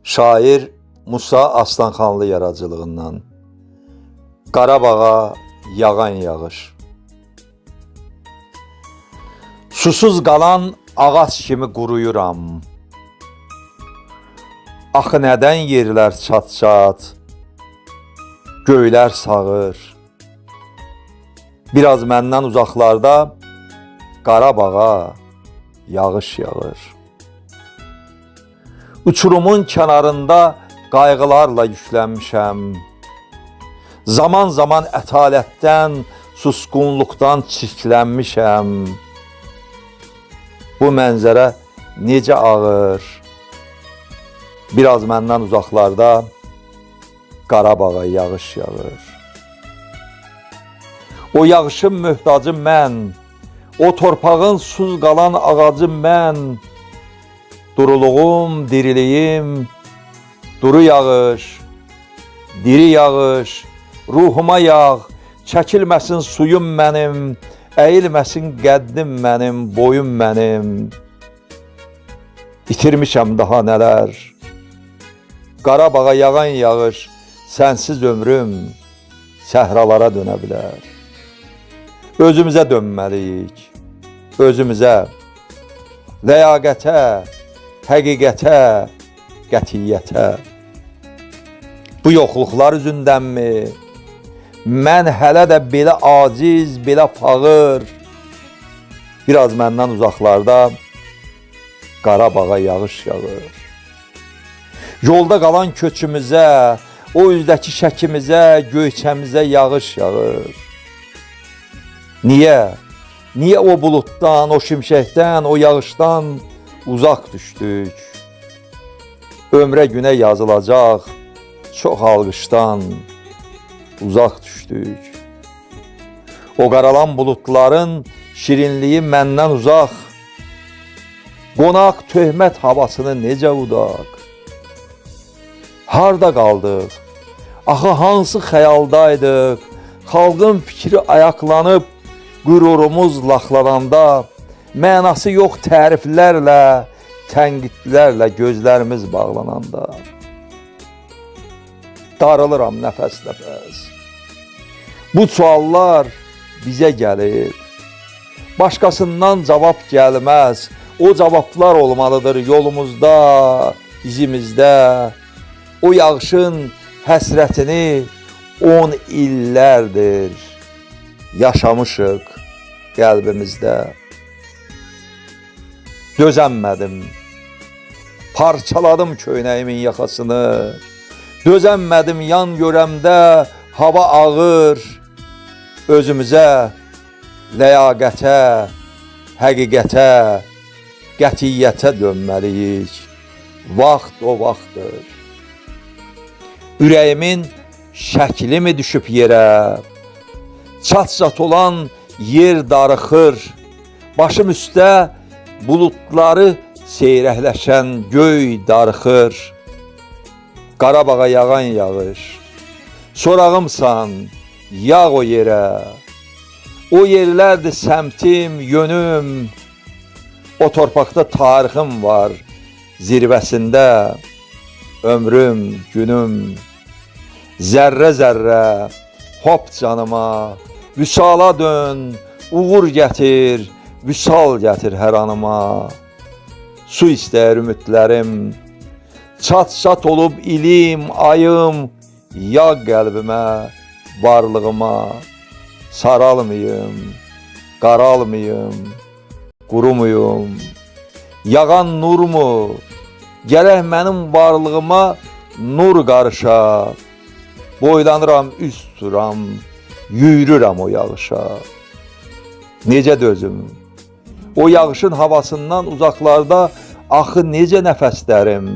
Şair Musa Aslanxanlı yaradıcılığından Qarabağa yağan yağış. Susuz qalan ağac kimi quruyuram. Axı nədən yerlər çat-çat, göylər sağır. Biraz məndən uzaqlarda Qarabağa yağış yağır. Uçurumun kənarında qayğılarla yüklənmişəm. Zaman-zaman ətalətdən, susqunluqdan çirklənmişəm. Bu mənzərə necə ağır. Biraz məndən uzaqlarda Qarabağa yağış yağır. O yağışın möhtacı mən, o torpağın suz qalan ağacı mən. Duruluğum, diriliyim, duru yağış, diri yağış, ruhuma yağ, çəkilməsin suyum mənim, əyilməsin qəddim mənim, boyum mənim. İtirmişəm daha nələr, Qarabağa yağan yağış, sənsiz ömrüm səhralara dönə bilər. Özümüzə dönməliyik, özümüzə, ləyaqətə, həqiqətə, qətiyyətə. Bu yoxluqlar üzündənmi? Mən hələ də belə aciz, belə fağır. Biraz məndən uzaqlarda Qarabağa yağış yağır. Yolda qalan köçümüzə, o üzdəki şəkimizə, göyçəmizə yağış yağır. Niyə? Niyə o buluddan, o şimşəkdən, o yağışdan uzaq düşdük? Ömrə günə yazılacaq çox alqışdan uzaq düşdük. O qaralan buludların şirinliyi məndən uzaq. Qonaq töhmət havasını necə udaq? Harda qaldıq? Axı hansı xəyaldaydıq? Xalqın fikri ayaqlanıb, qürurumuz laxlananda, mənası yox təriflərlə, tənqidlərlə gözlərimiz bağlananda. Darılıram nəfəs-nəfəs. Bu suallar bizə gəlir. Başqasından cavab gəlməz. O cavablar olmalıdır yolumuzda, izimizdə. O yağışın həsrətini 10 illərdir yaşamışıq qəlbimizdə. Dözənmədim, parçaladım köynəyimin yaxasını. Dözənmədim yan görəmdə hava ağır. Özümüzə, ləyaqətə, həqiqətə, qətiyyətə dönməliyik. Vaxt o vaxtdır. Ürəyimin şəkli mi düşüb yerə? Çat-çat olan yer darıxır. Başım üstə buludları seyrəkləşən göy darıxır. Qarabağa yağan yağış, sorağımsan, yağ o yerə. O yerlərdir səmtim, yönüm. O torpaqda tarixim var, zirvəsində ömrüm, günüm. Zərrə-zərrə, hop canıma, vüsala dön, uğur gətir, vüsal gətir hər anıma. Su istəyir ümidlərim, çat-çat olub ilim, ayım, yağ qəlbimə, varlığıma. Saralmayım, qaralmayım, qurumuyum. Yağan nurmu, gərək mənim varlığıma nur qarışa. Boylanıram, üst tuturam, yürürəm o yağışa. Necə dözüm? O yağışın havasından uzaqlarda axı necə nəfəslərim?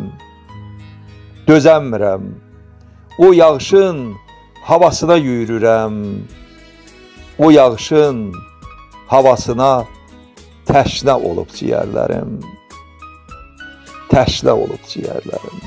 Dözəmirəm. O yağışın havasına yürürəm. O yağışın havasına təşnə olub ciyərlərim. Təşnə olub ciyərlərim.